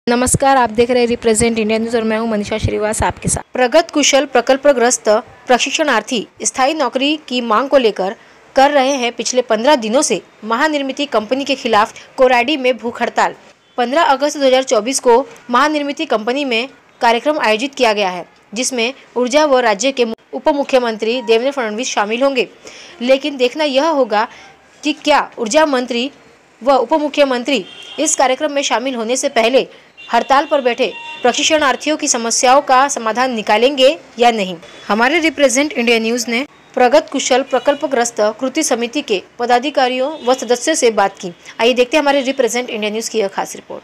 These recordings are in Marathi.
नमस्कार, आप देख रहे हैं रिप्रेजेंट इंडिया न्यूज़ और मैं हूं मनीषा श्रीवास आपके साथ। प्रगत कुशल प्रकल्पग्रस्त प्रशिक्षणार्थी स्थायी नौकरी की मांग को लेकर कर रहे हैं पिछले 15 दिनों से महानिर्मिती कंपनी के खिलाफ कोराडी में भूख हड़ताल। 15 अगस्त 2024 को महानिर्मिती कंपनी में कार्यक्रम आयोजित किया गया है, जिसमें ऊर्जा व राज्य के उप मुख्यमंत्री देवेंद्र फडणवीस शामिल होंगे। लेकिन देखना यह होगा कि क्या ऊर्जा मंत्री व उप मुख्यमंत्री इस कार्यक्रम में शामिल होने से पहले हड़ताल पर बैठे प्रशिक्षणार्थियों की समस्याओं का समाधान निकालेंगे या नहीं। हमारे रिप्रेजेंट इंडिया न्यूज़ ने प्रगत कुशल प्रकल्पग्रस्त कृति समिति के पदाधिकारियों व सदस्यों से बात की। आइए देखते हैं हमारे रिप्रेजेंट इंडिया न्यूज़ की यह खास रिपोर्ट।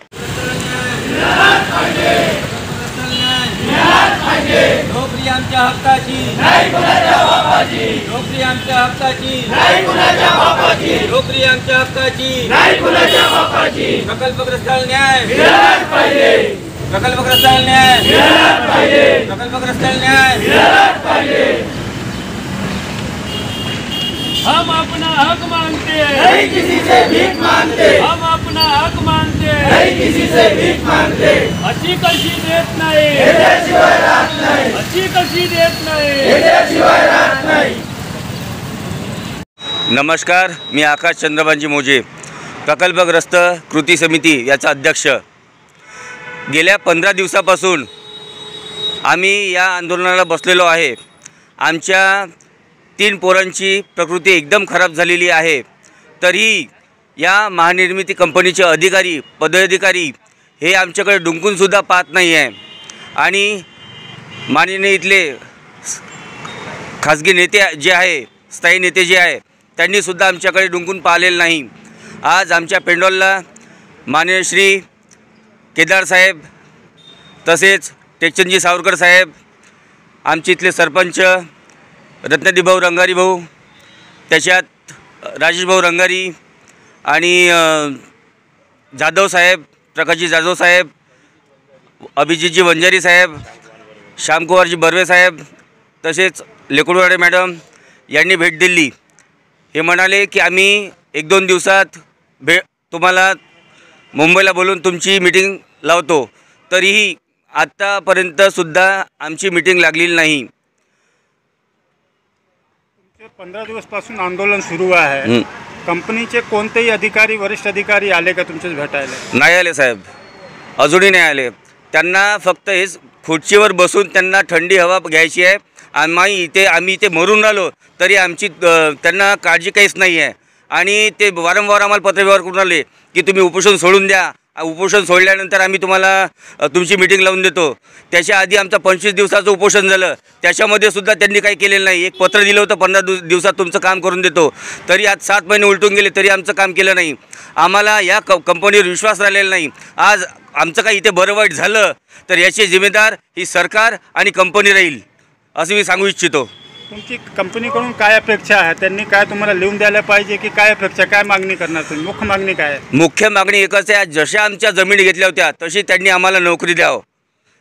नोकरी आमच्या हक्काची नाही कुणाच्या बापाची, नोकरी आमच्या हक्काची नाही कुणाच्या बापाची, नोकरी आमच्या हक्काची नाही कुणाच्या बापाची। प्रकल्पग्रस्तांना न्याय मिळालाच पाहिजे, प्रकल्पग्रस्तांना न्याय मिळालाच पाहिजे, प्रकल्पग्रस्तांना न्याय मिळालाच पाहिजे। हम अपना हक मांगते हैं, नहीं किसी से भीख मांगते, हम अपना हक मांगते हैं, नहीं किसी से भीख मांगते। अच्छी कशी देत नाही, याच्याशिवाय राहत नाही, अच्छी कशी देत नाही, याच्याशिवाय राहत नाही। नमस्कार, मी आकाश चंद्रबांजी मोजे, प्रकल्पग्रस्त कृती समिती याचा अध्यक्ष। गेल्या 15 दिवसापासून आम्ही या आंदोलनाला बसलेलो आहे। आमच्या 3 पोरांची प्रकृती एकदम खराब झालेली आहे, तरी या महानिर्मिती कंपनीचे अधिकारी पदाधिकारी हे आमच्याकडे डुंकूनसुद्धा पाहत नाही आहे। आणि माननीय इथले खाजगी नेते जे आहे, स्थायी नेते जे आहे, त्यांनीसुद्धा आमच्याकडे डुंकून पाहिलेलं नाही। आज आमच्या पेंडॉलला माननीय श्री केदार साहेब, तसेच टेकचंदजी सावरकर साहेब, आमचे इथले सरपंच रत्नदीप भाऊ रंगारी भाऊ, त्याच्यात राजेश भाऊ रंगारी आणि जाधव साहेब, प्रकाशजी जाधव साहेब, अभिजितजी वंजारी साहेब, श्यामकुमारजी बर्वे साहेब, तसेच लेकुडवाडे मॅडम यांनी भेट दिली। हे म्हणाले की आम्ही 1-2 दिवसात तुम्हाला मुंबईला बोलून तुमची मीटिंग लावतो, तरीही आत्तापर्यंतसुद्धा आमची मीटिंग लागलेली नाही। 15 दिवसपासून आंदोलन सुरू आहे। कंपनीचे कोणतेही अधिकारी, वरिष्ठ अधिकारी आले का तुमच्याच भेटायला? नाही आले साहेब, अजूनही नाही आले। त्यांना फक्त हेच खुर्चीवर बसून त्यांना थंडी हवा घ्यायची आहे। आम्ही इथे मरून राहिलो तरी आमची त्यांना काळजी काहीच नाही आहे। आणि ते वारंवार आम्हाला पत्रव्यवहार करून आले की तुम्ही उपोषण सोडून द्या, उपोषण सोडल्यानंतर आम्ही तुम्हाला तुमची मीटिंग लावून देतो। त्याच्या आधी आमचं 25 दिवसाचं उपोषण झालं, त्याच्यामध्ये सुद्धा त्यांनी काही केलेलं नाही। एक पत्र दिलं होतं 15 दिवसात तुमचं काम करून देतो, तरी आज 7 महिने उलटून गेले तरी आमचं काम केलं नाही। आम्हाला या कंपनीवर विश्वास राहिलेला नाही। आज आमचं काही इथे बरं वाईट झालं तर याची जिम्मेदार ही सरकार आणि कंपनी राहील, असं मी सांगू इच्छितो। तुमची कंपनीकडून काय अपेक्षा आहे? त्यांनी काय तुम्हाला लिहून द्यायला पाहिजे की काय अपेक्षा, काय मागणी करणार तुम्ही? मुख्य मागणी काय आहे? मुख्य मागणी एकच आहे, जशा आमच्या जमिनी घेतल्या होत्या तशी त्यांनी आम्हाला नोकरी द्यावं।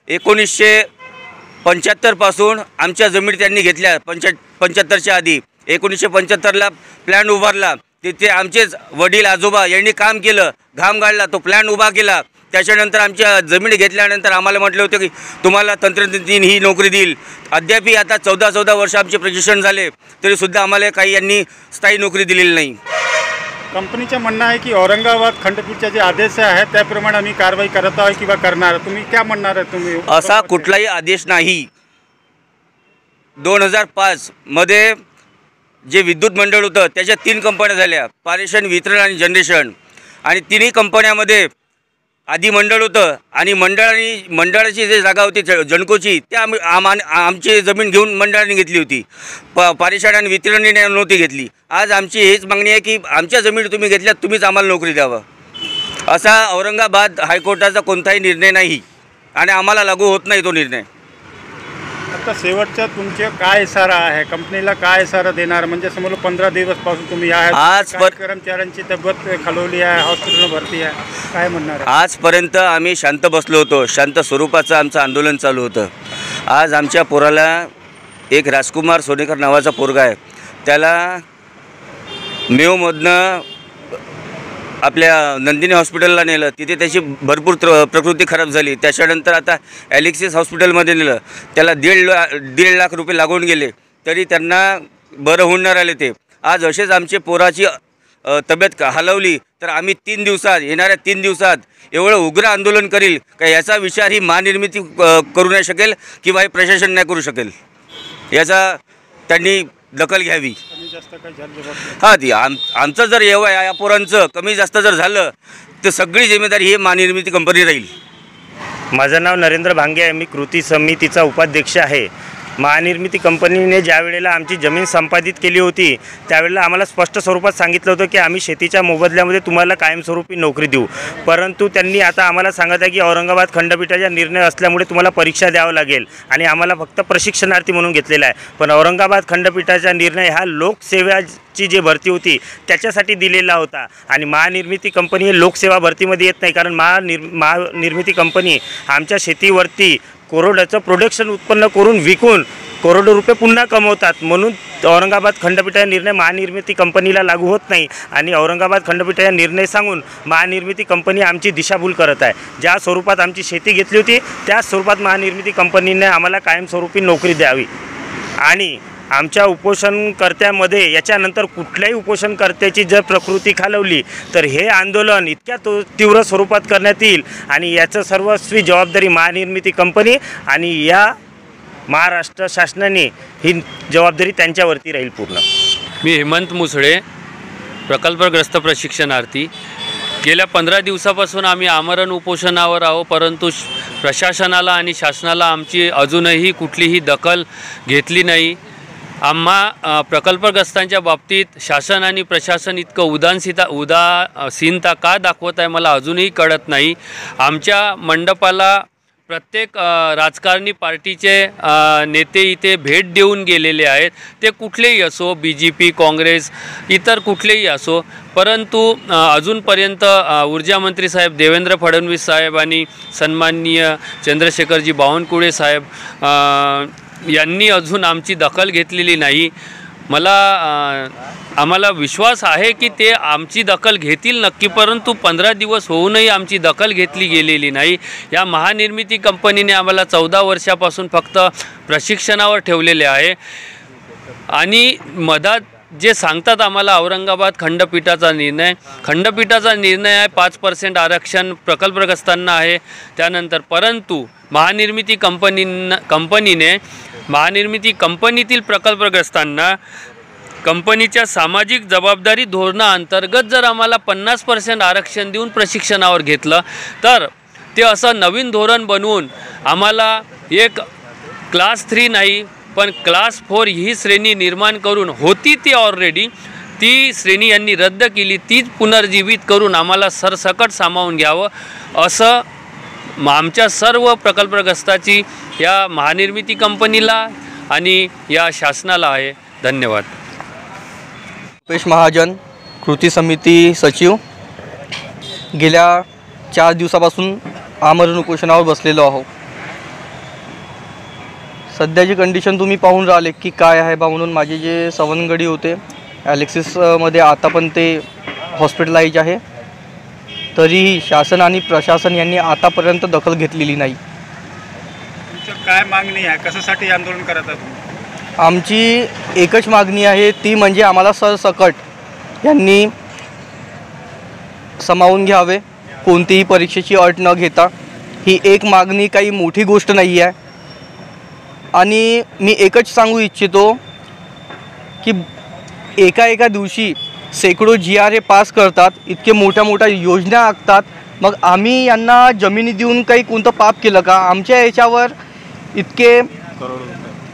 1975 पासून आमच्या जमिनी त्यांनी घेतल्या, 75च्या आधी 1975ला प्लॅन उभारला, तिथे आमचेच वडील आजोबा यांनी काम केलं, घाम गाळला, तो प्लॅन उभा केला। त्याच्यानंतर आमच्या जमिनी घेतल्यानंतर आम्हाला म्हटलं होतं की तुम्हाला तंत्रज्ञान ही नोकरी देईल। अद्यापही आता 14 वर्ष आमचे प्रशिक्षण झाले तरीसुद्धा आम्हाला काही यांनी स्थायी नोकरी दिलेली नाही। कंपनीचं म्हणणं आहे की औरंगाबाद खंडपीठचे जे आदेश आहेत त्याप्रमाणे आम्ही कारवाई करत आहोत किंवा करणार, तुम्ही काय म्हणणार आहे? तुम्ही असा कुठलाही आदेश नाही। 2005 मध्ये जे विद्युत मंडळ होतं त्याच्या 3 कंपन्या झाल्या, पारेषण, वितरण आणि जनरेशन। आणि 3ही कंपन्यामध्ये आधी मंडळ होतं आणि मंडळाची जे जागा होती जणकोची, त्या आमची जमीन घेऊन मंडळाने घेतली होती, पारेषण आणि वितरणने नव्हती घेतली। आज आमची हेच मागणी आहे की आमच्या जमिनी तुम्ही घेतल्यात, तुम्हीच आम्हाला नोकरी द्यावं। असा औरंगाबाद हायकोर्टाचा कोणताही निर्णय नाही आणि आम्हाला लागू होत नाही तो निर्णय। आता शेवटचा तुमचे काय इशारा आहे? कंपनीला काय इशारा देणार? म्हणजे समोर 15 दिवसपासून तुम्ही आज कर्मचाऱ्यांची तब्येत खालवली आहे, हॉस्पिटलला भरती आहे, काय म्हणणार? आजपर्यंत आम्ही शांत बसलो होतो, शांत स्वरूपाचं आमचं आंदोलन चालू होतं। आज आमच्या पोराला, एक राजकुमार सोनेकर नावाचा पोरगा आहे, त्याला मेओमधनं आपल्या नंदिनी हॉस्पिटलला नेलं, तिथे त्याची भरपूर प्रकृती खराब झाली. त्याच्यानंतर आता ॲलेक्सिस हॉस्पिटलमध्ये नेलं, त्याला दीड लाख रुपये लागून गेले, तरी त्यांना बरं होऊन नाही राहिले. ते आज असेच आमचे पोराची तब्येत हलवली तर आम्ही येणाऱ्या 3 दिवसात एवढं उग्र आंदोलन करील का याचा विचार ही महानिर्मिती करू नाही शकेल किंवा हे प्रशासन नाही करू शकेल. याचा त्यांनी दखल घ्यावी. हां, ती आमचं जर या पोरांचं कमी जास्त जर झालं तर सगळी जिम्मेदारी ही महानिर्मिती कंपनी राहील. माझं नाव नरेंद्र भांगे आहे. मी कृती समितीचा उपाध्यक्ष आहे. महानिर्मिती कंपनीने ज्या वेळेला आमची जमीन संपादित केली होती त्यावेळेला आम्हाला स्पष्ट स्वरूपात सांगितलं होतं की आम्ही शेतीच्या मोबदल्यामध्ये तुम्हाला कायमस्वरूपी नोकरी देऊ. परंतु त्यांनी आता आम्हाला सांगत आहे की औरंगाबाद खंडपीठाचा निर्णय असल्यामुळे तुम्हाला परीक्षा द्यावं लागेल आणि आम्हाला फक्त प्रशिक्षणार्थी म्हणून घेतलेला आहे. पण औरंगाबाद खंडपीठाचा निर्णय हा लोकसेवाची जी भरती होती त्याच्यासाठी दिलेला होता आणि महानिर्मिती कंपनी हे लोकसेवा भरतीमध्ये येत नाही. कारण महानिर्मिती कंपनी आमच्या शेतीवरती करोडोचं प्रोडक्शन उत्पन्न करून विकून करोडो रुपये पुन्हा कमवतात. म्हणून औरंगाबाद खंडपीठाचा निर्णय महानिर्मिती कंपनीला लागू होत नाही आणि औरंगाबाद खंडपीठाचा निर्णय सांगून महानिर्मिती कंपनी आमची दिशाभूल करत आहे. ज्या स्वरूपात आमची शेती घेतली होती त्याच स्वरूपात महानिर्मिती कंपनीने आम्हाला कायमस्वरूपी नोकरी द्यावी. आणि आमच्या उपोषणकर्त्यामध्ये याच्यानंतर कुठल्याही उपोषणकर्त्याची जर प्रकृती खालवली तर हे आंदोलन इतक्या तीव्र स्वरूपात करण्यात येईल आणि याचं सर्वस्वी जबाबदारी महानिर्मिती कंपनी आणि या महाराष्ट्र शासनाने ही जबाबदारी त्यांच्यावरती राहील पूर्ण. मी हेमंत मुसळे, प्रकल्पग्रस्त प्रशिक्षणार्थी. गेल्या 15 दिवसापासून आम्ही आमरण उपोषणावर आहोत, परंतु प्रशासनाला आणि शासनाला आमची अजूनही कुठलीही दखल घेतली नाही. आम्हा प्रकल्पग्रस्तांच्या बाबतीत शासन आणि प्रशासन इतकं उदासीनता का दाखवत आहे मला अजूनही कळत नाही. आमच्या मंडपाला प्रत्येक राजकारणी पार्टीचे नेते इथे भेट देऊन गेलेले आहेत. ते कुठलेही असो, BJP, काँग्रेस, इतर कुठलेही असो, परंतु अजूनपर्यंत ऊर्जामंत्री साहेब देवेंद्र फडणवीस साहेब आणि सन्माननीय चंद्रशेखरजी बावनकुळे साहेब यांनी अजून आमची दखल घेतलेली नाही. आम्हाला विश्वास आहे की ते आमची दखल घेतील नक्की, परंतु 15 दिवस होऊनही आमची दखल घेतली गेलेली नाही. या महानिर्मिती कंपनीने आम्हाला 14 वर्षापासून फक्त प्रशिक्षणावर ठेवलेले आहे आणि मधात जे सांगतात आम्हाला औरंगाबाद खंडपीठाचा निर्णय आहे 5% आरक्षण प्रकल्पग्रस्तांना आहे त्यानंतर. परंतु महानिर्मिती कंपनीतील प्रकल्पग्रस्तांना कंपनीच्या सामाजिक जबाबदारी धोरणाअंतर्गत जर आम्हाला 50% आरक्षण देऊन प्रशिक्षणावर घेतलं तर ते असं नवीन धोरण बनवून आम्हाला एक क्लास 3 नाही पण क्लास 4 ही श्रेणी निर्माण करून होती ती ऑलरेडी, ती श्रेणी यांनी रद्द केली, तीच पुनर्जीवित करून आम्हाला सरसकट सामावून घ्यावं असं आमच्या सर्व प्रकल्पग्रस्ताची या महानिर्मिती कंपनीला आणि या शासनाला आहे. धन्यवाद. रुपेश महाजन, कृती समिती सचिव. गेल्या 4 दिवसापासून आमरण उपोषणावर बसलेलो आहोत. सध्याची कंडिशन तुम्ही पाहून राहिले की काय आहे बा. म्हणून माझे जे सवंगडी होते ॲलेक्सिसमध्ये आता पण ते हॉस्पिटलाइज आहे, तरीही शासन आणि प्रशासन यांनी आतापर्यंत दखल घेतलेली नाही. तुमचं काय मागणी आहे, कशासाठी आंदोलन करत आहात? आमची एकच मागणी आहे, ती म्हणजे आम्हाला सरसकट यांनी सामावून घ्यावे, कोणतीही परीक्षेची अट न घेता. ही एक मागणी काही मोठी गोष्ट नाही आहे. आणि मी एकच सांगू इच्छितो की एका दिवशी शेकडो GR हे पास करतात, इतके मोठ्या योजना आखतात, मग आम्ही यांना जमिनी देऊन काही कोणतं पाप केलं का? आमच्या याच्यावर इतके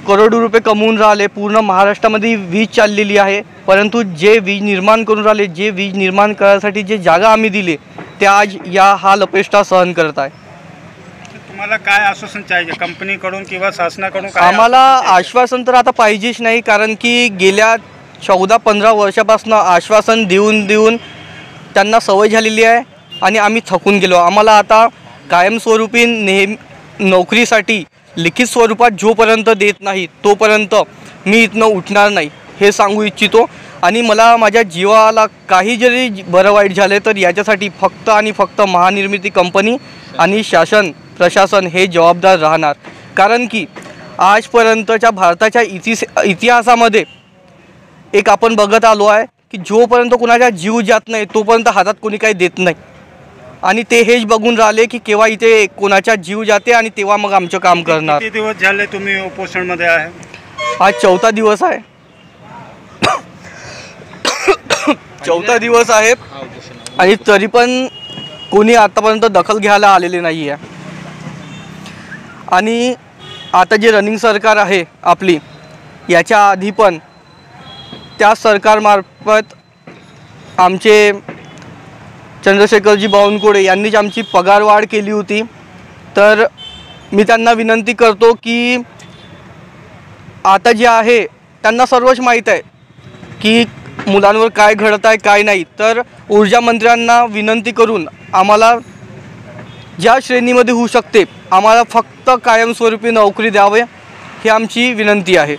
करोडो रुपये कमवून राहिले. पूर्ण महाराष्ट्रामध्ये वीज चाललेली आहे, परंतु जे वीज निर्माण करून राहिले, जे वीज निर्माण करण्यासाठी जे जागा आम्ही दिली ते आज या हाल अपेष्टा सहन करत आहे. तुम्हाला काय आश्वासन पाहिजे कंपनीकडून किंवा शासनाकडून? आम्हाला आश्वासन तर आता पाहिजेच नाही, कारण की गेल्या 14-15 वर्षापासून आश्वासन देऊन त्यांना सवय झालेली आहे आणि आम्ही थकून गेलो. आम्हाला आता कायमस्वरूपी नोकरीसाठी लिखित स्वरूपात जोपर्यंत देत नाही तोपर्यंत मी इथनं उठणार नाही हे सांगू इच्छितो. आणि मला माझ्या जीवाला काही जरी बरं वाईट झाले तर याच्यासाठी फक्त आणि फक्त महानिर्मिती कंपनी आणि शासन प्रशासन हे जबाबदार राहणार. कारण की आजपर्यंतच्या भारताच्या इतिहासामध्ये एक आपण बघत आलो आहे की जोपर्यंत कुणाचा जीव जात नाही तोपर्यंत हातात कोणी काही देत नाही. आणि ते हेच बघून राहिले की केव्हा इथे कोणाचा जीव जाते आणि तेव्हा मग आमचं काम करणार. किती दिवस झाले तुम्ही उपोषणमध्ये आहे? आज 4था दिवस आहे. 4था दिवस आहे आणि तरी पण कोणी आतापर्यंत दखल घ्यायला आलेले नाही आहे. आणि आता जे रनिंग सरकार आहे आपली, याच्या आधी पण त्या सरकारमार्फत आमचे चंद्रशेखरजी बावनकुळे यांनीच आमची पगारवाढ केली होती. तर मी त्यांना विनंती करतो की आता जे आहे त्यांना सर्वच माहीत आहे की मुलांवर काय घडत आहे काय नाही. तर ऊर्जा मंत्र्यांना विनंती करून आम्हाला ज्या श्रेणीमध्ये होऊ शकते आम्हाला फक्त कायमस्वरूपी नोकरी द्यावे ही आमची विनंती आहे.